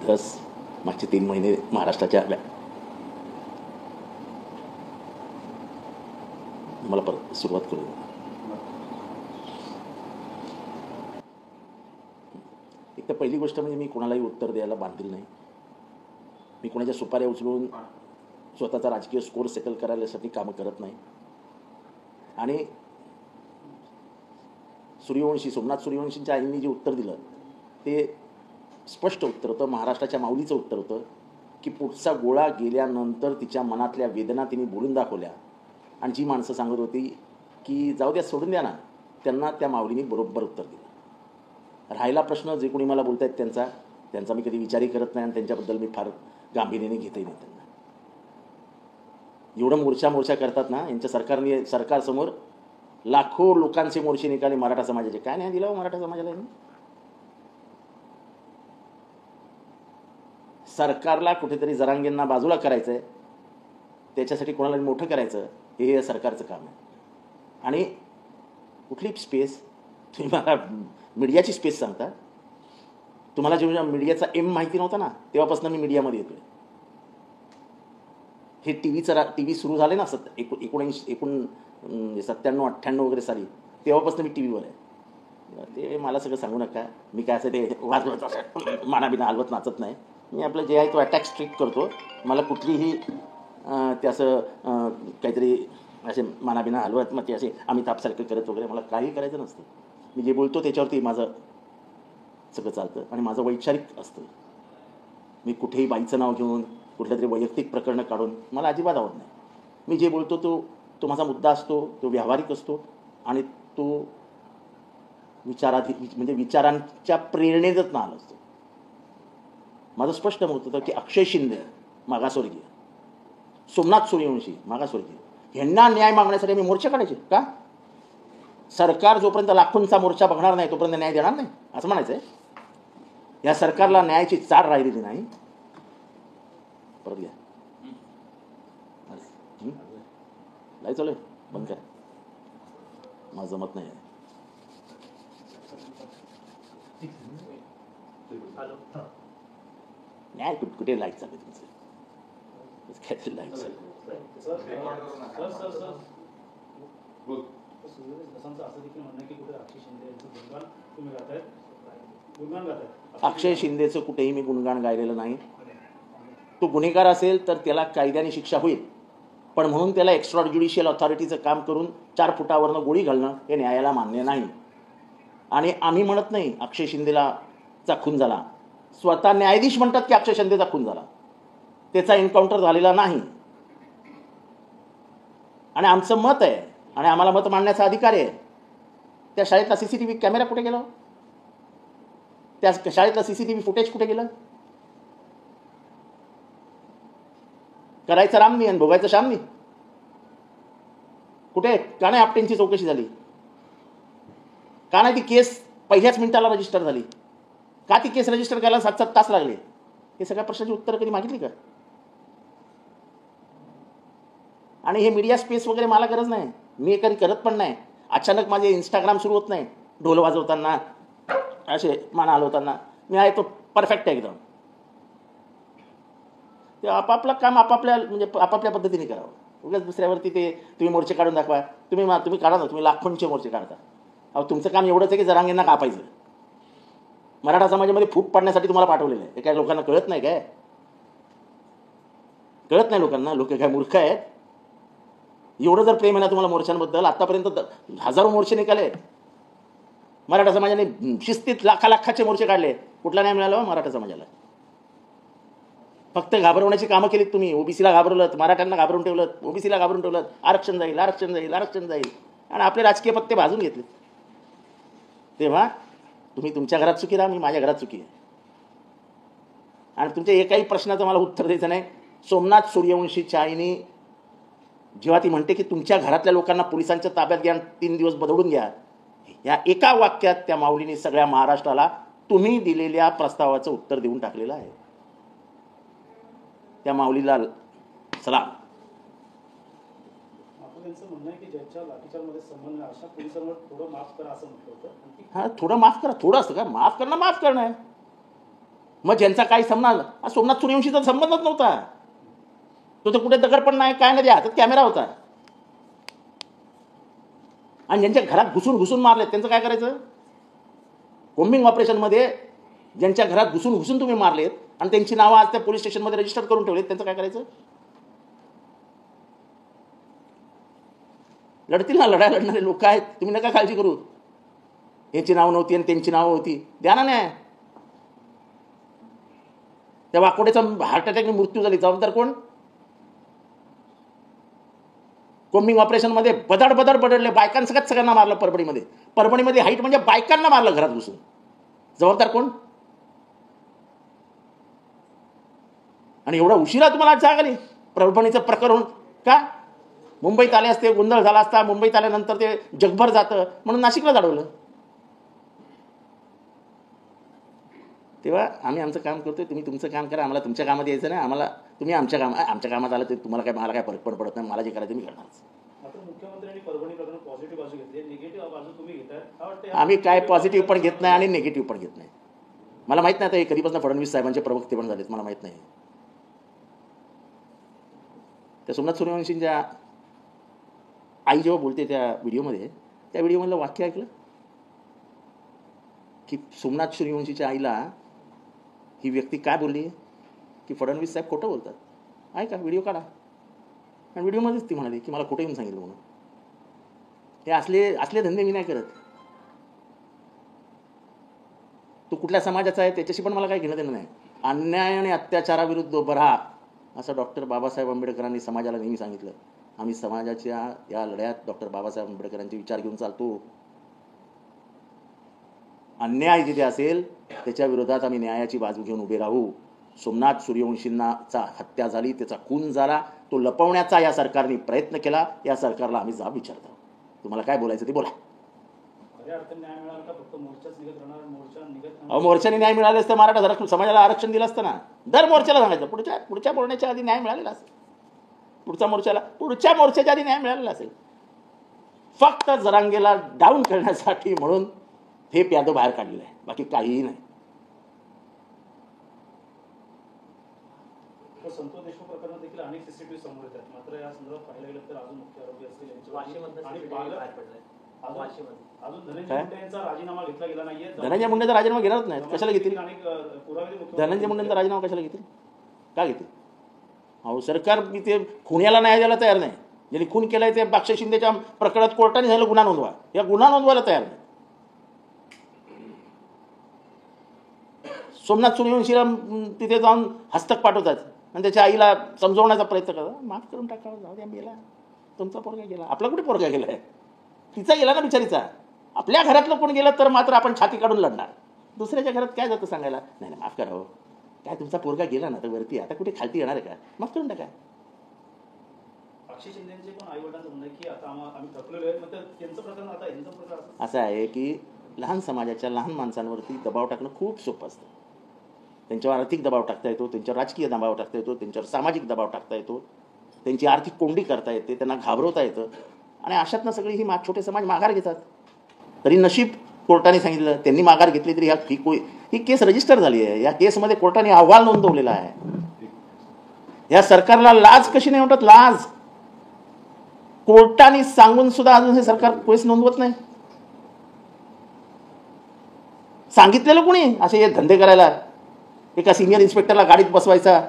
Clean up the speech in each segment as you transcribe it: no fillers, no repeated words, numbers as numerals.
धस मागचे 3 महिने महाराष्ट्राच्या मला परत सुरुवात करू. एक तर पहिली गोष्ट म्हणजे मी कोणालाही उत्तर द्यायला बांधील नाही. मी कोणाच्या सुपाऱ्या उचलून स्वतःचा राजकीय स्कोर सेटल करायसाठी कामं करत नाही. आणि सोमनाथ सूर्यवंशींच्या आईंनी जे उत्तर दिलं ते स्पष्ट उत्तर होतं, महाराष्ट्राच्या माऊलीचं उत्तर होतं की पुढचा गोळा गेल्यानंतर तिच्या मनातल्या वेदना तिने बोलून दाखवल्या. आणि जी माणसं सांगत होती की जाऊ द्या, सोडून द्या ना, त्यांना त्या माऊलीने बरोबर उत्तर दिलं. राहिला प्रश्न जे कोणी मला बोलत आहेत त्यांचा मी कधी विचारही करत नाही आणि त्यांच्याबद्दल मी फार गांभीर्याने घेतही नाही त्यांना. एवढं मोर्चा करतात ना, यांच्या सरकारसमोर लाखो लोकांचे मोर्चे निघाले मराठा समाजाचे. काय नाही दिलं मराठा समाजाला यांनी? सरकारला कुठेतरी जरांगेंना बाजूला करायचं आहे, त्याच्यासाठी कोणाला मोठं करायचं, हे या सरकारचं काम आहे. आणि कुठली स्पेस? तुम्ही मला मीडियाची स्पेस सांगता? तुम्हाला जेव्हा मीडियाचा एम माहिती नव्हता ना, तेव्हापासून मी मीडियामध्ये येतोय. हे टी व्ही सुरू झाले ना 97-98 वगैरे साली, तेव्हापासून मी टी व्हीवर आहे. ते मला सगळं सांगू नका. मी काय असं ते वाजवत मानाबिना हलवत नाचत नाही. मी आपलं जे आहे तो अटॅक स्ट्रिक्ट करतो. मला कुठलीही ते असं काहीतरी असे मानाबिना हलवत मग ते असे अमिताभसारखं करत वगैरे मला काही करायचं नसतं. मी जे बोलतो त्याच्यावरती माझं सगळं चालतं आणि माझं वैचारिक असतं. मी कुठेही बाईचं नाव घेऊन कुठलं तरी वैयक्तिक प्रकरणं काढून मला अजिबात आवडत नाही. मी जे बोलतो तो माझा मुद्दा असतो, तो व्यावहारिक असतो आणि तो विचारांच्या प्रेरणेतच ना आला असतो. माझं स्पष्ट मत होतं की अक्षय शिंदे मागासवर्गीय, सोमनाथ सूर्यवंशी मागासवर्गीय, ह्यांना न्याय मागण्यासाठी मी मोर्चा काढायचे का? सरकार जोपर्यंत लाखोंचा मोर्चा बघणार नाही तोपर्यंत न्याय देणार नाही असं म्हणायचं आहे? या सरकारला न्यायाची चार राहिलेली नाही. परत घ्या. लाईव्ह चालू आहे, बंद करा. माझं जमत नाही. न्याय कुठे लाईट चालू आहे तुमचं? काहीतरी लाईट चालू. अक्षय शिंदेचं कुठेही मी गुणगान गायलेलं नाही. तो गुन्हेगार असेल तर त्याला कायद्याने शिक्षा होईल, पण म्हणून त्याला एक्स्ट्रा ज्युडिशियल ऑथॉरिटीचं काम करून 4 फुटावरनं गोळी घालणं हे न्यायाला मान्य नाही. आणि आम्ही म्हणत नाही अक्षय शिंदेचा खून झाला. स्वतः न्यायाधीश म्हणतात की अक्षय शिंदेचा खून झाला, त्याचा एन्काउंटर झालेला नाही. आणि आमचं मत आहे आणि आम्हाला मत मांडण्याचा अधिकार आहे. त्या शाळेतला सीसीटीव्ही कॅमेरा कुठे गेला? त्या शाळेतलं सीसीटीव्ही फुटेज कुठे गेलं? करायचं रामनी आणि भोगायचं श्यामनी. कुठे? का नाही आपटेंची चौकशी झाली? का नाही ती केस पहिल्याच मिनिटाला रजिस्टर झाली? का ती केस रजिस्टर करायला 7-7 तास लागले? हे सगळ्या प्रश्नाची उत्तरं कधी मागितली का? आणि हे मीडिया स्पेस वगैरे मला गरज नाही. मी कधी करत पण नाही. अचानक माझे इंस्टाग्राम सुरू होत नाही. ढोल वाजवताना, असे मान हलवताना. मी आहे तो परफेक्ट आहे एकदम. ते आपापलं काम आपापल्या पद्धतीने करावं. उगाच दुसऱ्यावरती ते तुम्ही मोर्चे काढून दाखवा. तुम्ही काढा ना, तुम्ही लाखोंचे मोर्चे काढता. अहो तुमचं काम एवढंच आहे की जरांगेंना कापायचं. मराठा समाजामध्ये फूट पाडण्यासाठी तुम्हाला पाठवलेलं आहे. हे काय लोकांना कळत नाही काय? कळत नाही लोकांना? लोक काय मूर्ख आहेत? एवढं जर प्रेम आहे ना तुम्हाला मोर्चांबद्दल, आतापर्यंत हजारो मोर्चे निघाले. मराठा समाजाने शिस्तीत लाखाचे मोर्चे काढले. कुठला न्याय मिळाला मराठा समाजाला? फक्त घाबरवण्याची कामं केलीत तुम्ही. ओबीसीला घाबरवलं, मराठ्यांना घाबरून ठेवलं, ओबीसीला घाबरून ठेवलं. आरक्षण जाईल, आरक्षण जाईल, आरक्षण जाईल, आणि आपले राजकीय पत्ते भाजून घेतले. तेव्हा तुम्ही तुमच्या घरात चुकी राहा, मी माझ्या घरात चुकी आहे. आणि तुमच्या एकाही प्रश्नाचं मला उत्तर द्यायचं नाही. सोमनाथ सूर्यवंशीच्या आईने जेव्हा ती म्हणते की तुमच्या घरातल्या लोकांना पोलिसांच्या ताब्यात घ्या, 3 दिवस बदलून घ्या, या एका वाक्यात त्या माऊलीने सगळ्या महाराष्ट्राला तुम्ही दिलेल्या प्रस्तावाचं उत्तर देऊन टाकलेलं आहे. त्या माऊलीला सलाम. हां, थोडं माफ करा. थोडं असतं का? माफ करणं आहे. मग ज्यांचा काही संबंध, सोमनाथ सूर्यवंशीचा संबंधच नव्हता. तो तर कुठे दगड पण नाही, काय नाही, हातात कॅमेरा होता. आणि ज्यांच्या घरात घुसून घुसून मारले त्यांचं काय करायचं? कोम्बिंग ऑपरेशनमध्ये ज्यांच्या घरात घुसून घुसून तुम्ही मारलेत आणि त्यांची नावं आज त्या पोलीस स्टेशनमध्ये रजिस्टर करून ठेवलेत, त्यांचं काय करायचं? लढतील ना, लढाई लढणारे लोक आहेत, तुम्ही नका काळजी करू. यांची नावं नव्हती आणि त्यांची नावं होती, द्या ना न्याय. त्या वाकोड्याचा हार्ट अटॅकने मृत्यू झाली, जबाबदार कोण? कोम्बिंग ऑपरेशनमध्ये बदड बदड बदडले, बायकांसकट सगळ्यांना मारलं. परभणीमध्ये हाईट म्हणजे बायकांना मारलं घरात घुसून, जबाबदार कोण? आणि एवढा उशिरा तुम्हाला जाग आली परभणीचं प्रकरण का? मुंबईत आले असते, गोंधळ झाला असता. मुंबईत आल्यानंतर ते जगभर जातं म्हणून नाशिकला जाडवलं. तेव्हा आम्ही आमचं काम करतोय, तुम्ही तुमचं काम करा. आम्हाला तुमच्या कामात यायचं नाही. आम्हाला तुम्ही आमच्या कामात आलं तर तुम्हाला काय, मला काय फरक पण पडत नाही. मला जे करायचं मी करणारच. मुख्यमंत्र्यांनी परभणी प्रकरण पॉझिटिव्ह बाजू घेतली, निगेटिव्ह बाजू तुम्ही घेताय. आम्ही काय पॉझिटिव्ह पण घेत नाही आणि निगेटिव्ह पण घेत नाही. मला माहित नाही आता हे कधीपासून फडणवीस साहेबांचे प्रवक्ते पण झालेत, मला माहित नाही. त्या सोमनाथ सूर्यवंशींच्या आई जेव्हा बोलते त्या व्हिडिओमध्ये, त्या व्हिडिओमधलं वाक्य ऐकलं की सोमनाथ सूर्यवंशीच्या आईला ही व्यक्ती काय बोलली की फडणवीस साहेब खोटं बोलतात. ऐका, व्हिडिओ काढा. आणि व्हिडिओमध्येच ती म्हणाली की मला खोटं येऊन सांगितलं म्हणून. हे असले धंदे मी नाही करत. तो कुठल्या समाजाचा आहे त्याच्याशी पण मला काही घेणं देणं नाही. अन्याय आणि अत्याचाराविरुद्ध उभं राहा असं डॉक्टर बाबासाहेब आंबेडकरांनी समाजाला नेहमी सांगितलं. आम्ही समाजाच्या या लढ्यात डॉक्टर बाबासाहेब आंबेडकरांचे विचार घेऊन चालतो. अन्याय जिथे असेल त्याच्या विरोधात आम्ही न्यायाची बाजू घेऊन उभे राहू. सोमनाथ सूर्यवंशींचा हत्या झाली, त्याचा खून झाला, तो लपवण्याचा या सरकारने प्रयत्न केला. या सरकारला आम्ही जाब विचारतो. तुम्हाला काय बोलायचं ते बोला. मोर्चाने न्याय मिळाले असतं, मराठा समाजाला आरक्षण दिलं असतं ना. दर मोर्चाला सांगायचं पुढच्या बोलण्याच्या आधी न्याय मिळालेला असेल. पुढच्या मोर्चाच्या आधी न्याय मिळालेला असेल. फक्त जरांगेला डाऊन करण्यासाठी म्हणून हे यादव बाहेर काढलेलं आहे, बाकी काहीही नाही. संतोष देशमुख प्रकरणात देखील अनेक सीसीटीव्ही समोर येतात. मात्र या संदर्भात पाहायला गेलं तर अजून मुख्य आरोपी असतील राजीनामा घेतला गेला नाहीये. धनंजय मुंडेचा राजीनामा घेणारच नाही. कशाला घेतील? धनंजय मुंडेंचा राजीनामा कशाला घेतील? का घेतील? अहो, सरकार ते खुन्याला न्याय द्यायला तयार नाही. ज्यांनी खून केलाय ते अक्षय शिंदेच्या प्रकरणात कोर्टाने झालं गुन्हा नोंदवा, या गुन्हा नोंदवायला तयार नाही. सोमनाथ सूर्यवंशीला तिथे जाऊन हस्तक पाठवतात आणि त्याच्या आईला समजवण्याचा प्रयत्न करतात. माफ करून टाकावं, जाऊ द्या, गेला तुमचा पोरगा गेला. आपला कुठे पोरगा गेला आहे? तिचा गेला ना बिचारीचा. आपल्या घरातलं कोण गेलं तर मात्र आपण छाती काढून लढणार. दुसऱ्याच्या घरात काय जातं सांगायला? नाही नाही, माफ करा हो, काय तुमचा पोरगा गेला ना तर वरती, आता कुठे खालती येणार आहे का? माफ करून टाका. अक्षय शिंदेचे पण आई वडिलांचं म्हणणं की आता आम्ही थकलेलो आहे. मग त्यांचं प्रकरण आता यांचं प्रकरण असं आहे की लहान समाजाच्या लहान माणसांवरती दबाव टाकणं खूप सोपं असतं. त्यांच्यावर आर्थिक दबाव टाकता येतो, त्यांच्यावर राजकीय दबाव टाकता येतो, त्यांच्यावर सामाजिक दबाव टाकता येतो, त्यांची आर्थिक कोंडी करता येते, त्यांना घाबरवता येतं. आणि अशातनं सगळी ही छोटे समाज माघार घेतात. तरी नशीब कोर्टाने सांगितलं, त्यांनी माघार घेतली तरी ही केस रजिस्टर झाली आहे. या केसमध्ये कोर्टाने अहवाल नोंदवलेला आहे. या सरकारला लाज कशी नाही वाटत? लाज. कोर्टाने सांगून सुद्धा अजून हे सरकार केस नोंदवत नाही. सांगितलेलं कोणी असे हे धंदे करायला? एका सिनियर इन्स्पेक्टरला गाडीत बसवायचा,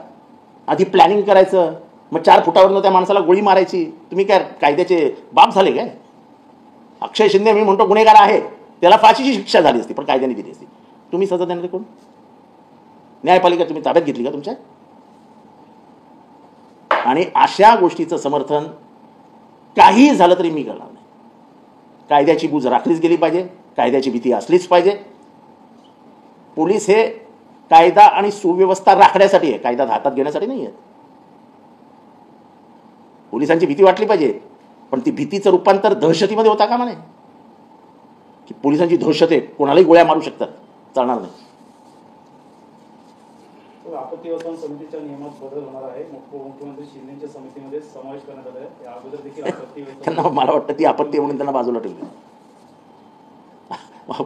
आधी प्लॅनिंग करायचं, मग 4 फुटावरनं त्या माणसाला गोळी मारायची. तुम्ही काय कायद्याचे बाप झाले काय? अक्षय शिंदे मी म्हणतो गुन्हेगार आहे, त्याला फाशीची शिक्षा झाली असती पण कायद्याने दिली असती. तुम्ही सजा देणारे कोण? न्यायपालिका तुम्ही ताब्यात घेतली का तुमच्या? आणि अशा गोष्टीचं समर्थन काही झालं तरी मी करणार नाही. कायद्याची बूज राखलीच गेली पाहिजे, कायद्याची भीती असलीच पाहिजे. पोलीस हे कायदा आणि सुव्यवस्था राखण्यासाठी आहे, कायदा हातात घेण्यासाठी नाही आहे. पोलिसांची भीती वाटली पाहिजे, पण ती भीतीचं रूपांतर दहशतीमध्ये होता कामा नये. की पोलिसांची दहशत आहे, कोणालाही गोळ्या मारू शकतात, चालणार नाही. आपत्ती व्यवस्थापन समितीच्या नियमात बदल होणार आहे. मुख्यमंत्री शिंदेच्या समितीमध्ये समावेश करण्यात आला आहे. या अगोदर देखील आपत्ती त्यांना मला वाटतं ती आपत्ती म्हणून त्यांना बाजूला ठेवली.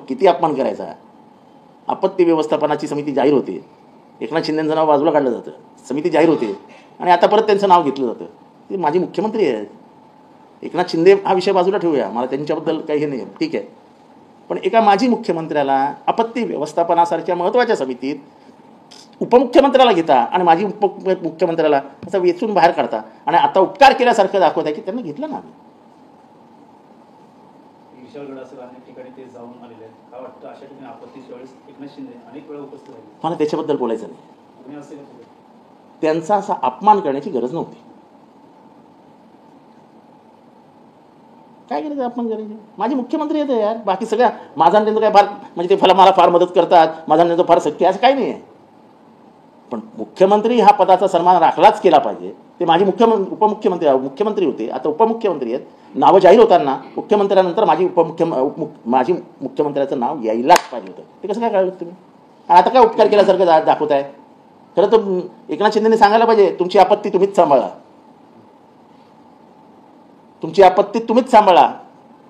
किती अपमान करायचा? आपत्ती व्यवस्थापनाची समिती जाहीर होते, एकनाथ शिंदेचं नाव बाजूला काढलं जातं, समिती जाहीर होते आणि आता परत त्यांचं नाव घेतलं जातं. ते माजी मुख्यमंत्री आहेत. एकनाथ शिंदे हा विषय बाजूला ठेवूया, मला त्यांच्याबद्दल काही हे नाही, ठीक आहे. पण एका माजी मुख्यमंत्र्याला आपत्ती व्यवस्थापनासारख्या महत्त्वाच्या समितीत उपमुख्यमंत्र्याला घेता आणि माजी मुख्यमंत्र्याला असं वेचून बाहेर काढता आणि आता उपकार केल्यासारखं दाखवत आहे की त्यांना घेतलं ना. विशाळगड असेल अनेक ठिकाणी ते जाऊन आलेले आहेत. काय वाटतं अशा ठिकाणी आपत्तीच्या वेळेस एकनाथ शिंदे अनेक वेळा उपस्थित राहिले. मला त्याच्याबद्दल बोलायचं नाही. तुम्ही असेल का तुझं? त्यांचा असा अपमान करण्याची गरज नव्हती. काय करायचं अपमान करायचे? माझे मुख्यमंत्री येतं यार. बाकी सगळ्या माझा आणि त्यांचं काय फार म्हणजे ते मला फार मदत करतात, माझा आणि त्यांचं फार सख्य असं काही नाही आहे. पण मुख्यमंत्री हा पदाचा सन्मान राखलाच केला पाहिजे. ते माझे मुख्यमंत्री होते, आता उपमुख्यमंत्री आहेत. नावं जाहीर होताना मुख्यमंत्र्यानंतर माजी मुख्यमंत्र्याचं नाव यायलाच पाहिजे होतं. ते कसं काय कळलं तुम्ही? आता काय उपकार केल्यासारखं दाखवत आहे? खरं तर एकनाथ शिंदेने सांगायला पाहिजे, तुमची आपत्ती तुम्हीच सांभाळा, तुमची आपत्ती तुम्हीच सांभाळा,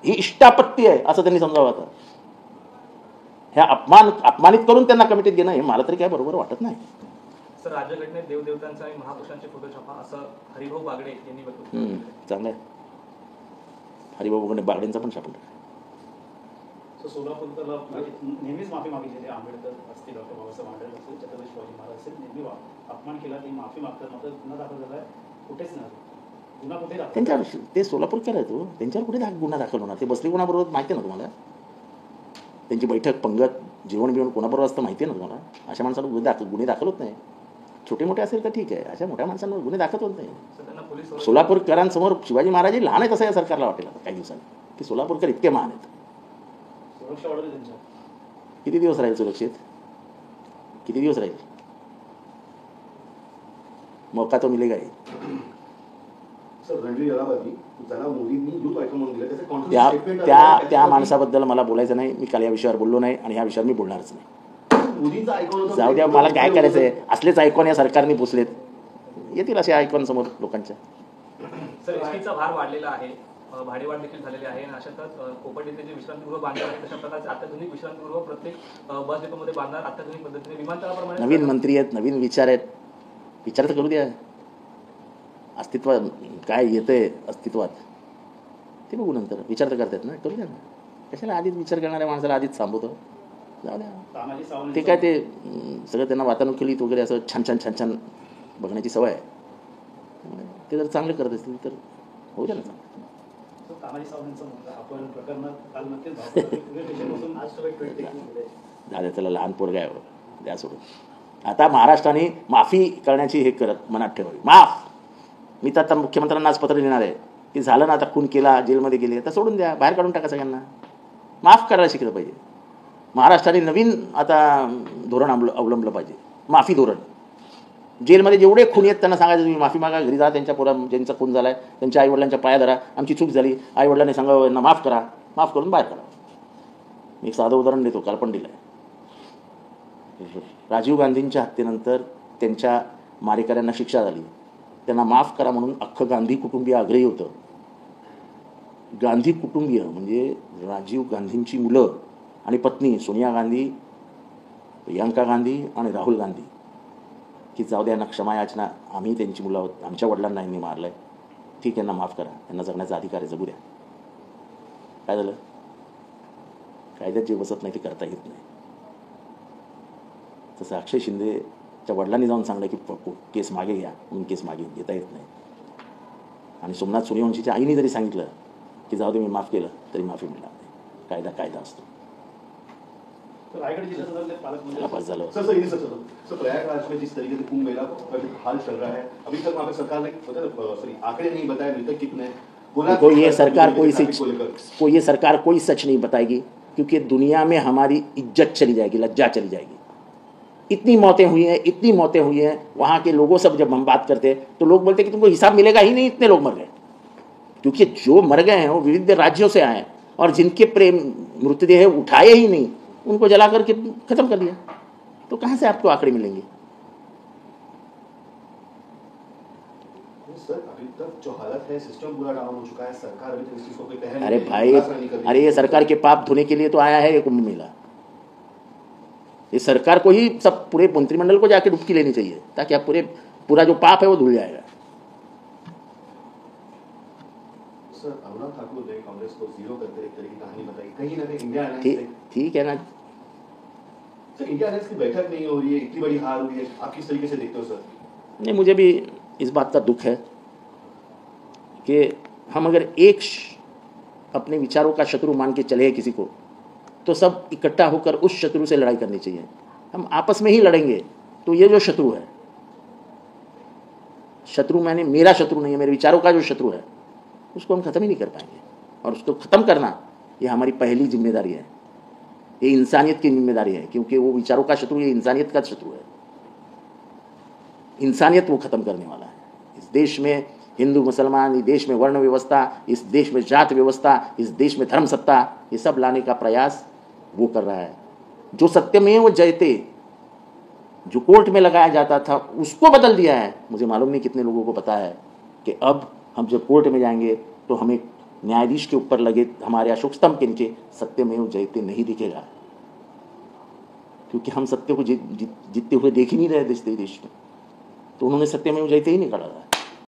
ही इष्टापत्ती आहे असं त्यांनी समजावं. आता ह्या अपमानित करून त्यांना कमिटीत घेणं हे मला तरी काय बरोबर वाटत नाही. सर, राज्यघटनेत देवदेवतांचा आणि महापुरुषांचे फोटो छापा असं हरिभाऊ बागडे यांनी बघितलं. चांगलं आहे. हरिभाऊ बागडेंचा पण छापून टाका. सोलापूरला नेहमीच माफी मागितली. आंबेडकर असतील, डॉक्टर बाबासाहेब आंबेडकर असतील, छत्रपती शिवाजी महाराज असतील, नेहमी अपमान केला, ती माफी मागतात. मात्र गुन्हा दाखल झालाय कुठेच नाही. गुन्हा कुठे दाखल? त्यांच्यावर ते सोलापूरकर आहेत हो, त्यांच्यावर कुठे गुन्हा दाखल होणार? ते बसले कोणाबरोबर माहिती आहे ना तुम्हाला? त्यांची बैठक, पंगत, जेवण बिवण कोणाबरोबर असतं माहिती आहे ना तुम्हाला? अशा माणसांना गुन्हे दाखल होत नाही. छोटे मोठे असेल तर ठीक आहे, अशा मोठ्या माणसांवर गुन्हे दाखल होत नाही. सोलापूरकरांसमोर शिवाजी महाराज लहान आहेत असं या सरकारला वाटेल आता काही दिवसांनी की सोलापूरकर इतके महान आहेत. सुरक्षा वाढवली त्यांच्या. किती दिवस राहील सुरक्षित? किती दिवस राहील? मौका तो मिलेगा ही. त्या माणसाबद्दल मला बोलायचं नाही. मी काल या विषयावर बोललो नाही आणि या विषयावर मी बोलणारच नाही. जाऊ द्या, मला काय करायचंय? असलेच आयकॉन या सरकारने पोचलेत, येतील असे आयकॉन समोर लोकांच्या. सर, एसटीचा भार वाढलेला आहे, भाडेवाढ देखील झालेली आहे आणि अशातच कोपट येथे जे विश्रांतीगृह बांधणार आहे तशा प्रकारचे अत्याधुनिक विश्रांतीगृह प्रत्येक बस डेपोमध्ये बांधणार अत्याधुनिक पद्धतीने विमानतळाप्रमाणे. नवीन मंत्री आहेत, नवीन विचार आहेत, विचार तर करू द्या. अस्तित्वात काय येतंय अस्तित्वात ते बघू नंतर. विचार तर करतात ना, करू द्या ना. कशाला आधीच विचार करणाऱ्या माणसाला आधीच थांबवतो? जाऊ द्या. ते काय ते सगळं त्यांना वातानुकूलित वगैरे असं छान छान छान छान बघण्याची सवय आहे. ते जर चांगलं करत असतील तर होऊ द्या ना. झालं, त्याला लहान पोरगा आहे, द्या सोडून. आता महाराष्ट्राने माफी करण्याची हे करत मनात ठेवावी. माफ, मी तर आता मुख्यमंत्र्यांना आज पत्र लिहिणार आहे की झालं ना, आता खून केला, जेलमध्ये गेले, आता सोडून द्या, बाहेर काढून टाका सगळ्यांना. माफ करायला शिकलं पाहिजे. महाराष्ट्राने नवीन आता धोरण अवलंबलं पाहिजे, माफी धोरण. जेलमध्ये जेवढे खून आहेत त्यांना सांगायचं तुम्ही माफी मागा, घरी जा, त्यांच्या ज्यांचा खून झाला आहे त्यांच्या आईवडिलांच्या पाया धरा, आमची चूक झाली, आईवडिलांनी सांगावं यांना माफ करा, माफ करून बाहेर काढा. मी एक साधं उदाहरण देतो, काल पण दिलं आहे. राजीव गांधींच्या हत्येनंतर त्यांच्या मारेकऱ्यांना शिक्षा झाली, त्यांना माफ करा म्हणून अख्खं गांधी कुटुंबीय आग्रही होतं. गांधी कुटुंबीय म्हणजे राजीव गांधींची मुलं आणि पत्नी सोनिया गांधी, प्रियंका गांधी आणि राहुल गांधी, की जाऊ द्या, यांना क्षमा याचना, आम्ही त्यांची मुलं आहोत, आमच्या वडिलांना यांनी मारलं आहे, ठीक, यांना माफ करा, यांना जगण्याचा अधिकार आहे, जगू द्या. काय झालं? कायद्यात जे बसत नाही ते करता येत नाही. तसं अक्षय शिंदेच्या वडिलांनी जाऊन सांगलं की केस मागे घ्या, म्हणून केस मागे घेता येत नाही. आणि सोमनाथ सूर्यवंशीच्या आईने जरी सांगितलं की जाऊ दे मी माफ केलं तरी माफी मिळणार नाही. कायदा कायदा असतो. रायगढ़ जिले पास झालं. सर प्रयागराज में जिस तरीके से कुंभ मेला हाल चल रहा है, अभी तक वहाँ पे सरकार ने आंकड़े नहीं बताए मृतक कितने हैं. देखो, ये सरकार कोई सच नहीं बताएगी, क्योंकि दुनिया में हमारी इज्जत चली जाएगी, लज्जा चली जाएगी. इतनी मौतें हुई हैं, वहाँ के लोगों से जब हम बात करते हैं तो लोग बोलते हैं कि तुमको हिसाब मिलेगा ही नहीं, इतने लोग मर गए. क्योंकि जो मर गए हैं वो विविध राज्यों से आए और जिनके प्रेम मृतदेह उठाए ही नहीं, उनको जला करके खत्म कर दिया. तो कहाँ से आपको आंकड़े मिलेंगे? सर, अभी तक जो हालत है, सिस्टम पूरा डाउन हो चुका है, सरकार अभी तक इस चीज को कोई पहल अरे भाई, अरे ये सरकार के पाप धोने के लिए तो आया है ये कुंभ मेला. ये सरकार को ही, सब पूरे मंत्रिमंडल को जाके डुबकी लेनी चाहिए, ताकि आप पूरा जो पाप है वो धुल जाएगा। सर अनुराग ठाकुर ने कांग्रेस को जीरो करते एक तरह की कहानी बताई, कहीं ना कहीं इंडिया अलायंस ठीक है ना। सर इंडिया अलायंस की बैठक नहीं हो रही है, इतनी बड़ी हार हुई है, आप किस तरीके से देखते हो सर? नहीं, मुझे भी इस बात का दुख है कि हम अगर अपने विचारों का शत्रु मान के चले किसी को, तो सब इकट्ठा होकर उस शत्रु से लड़ाई करनी चाहिए। हम आपस में ही लड़ेंगे तो ये जो शत्रु है, शत्रु मैंने मेरा शत्रु नहीं है, मेरे विचारों का जो शत्रु है, उसको हम खत्म ही नहीं कर पाएंगे। और उसको खत्म करना ये हमारी पहली जिम्मेदारी है, ये इंसानियत की जिम्मेदारी है, क्योंकि वो विचारों का शत्रु ये इंसानियत का शत्रु है। इंसानियत वो खत्म करने वाला है। इस देश में हिंदू मुसलमान, इस देश में वर्ण व्यवस्था, इस देश में जात व्यवस्था, इस देश में धर्म सत्ता, ये सब लाने का प्रयास वो कर रहा है। जो सत्यमेव जयते, जो कोर्ट में लगाया जाता था, उसको बदल दिया है। मुझे मालूम नहीं कितने लोगों को पता है कि अब हम जब कोर्ट में जाएंगे तो हमें न्यायाधीश के ऊपर लगे हमारे अशोक स्तंभ के नीचे सत्यमेव जयते नहीं दिखेगा, क्योंकि हम सत्य को जीतते हुए देख ही नहीं रहे देश में। तो उन्होंने सत्यमेव जयते ही निकाला था।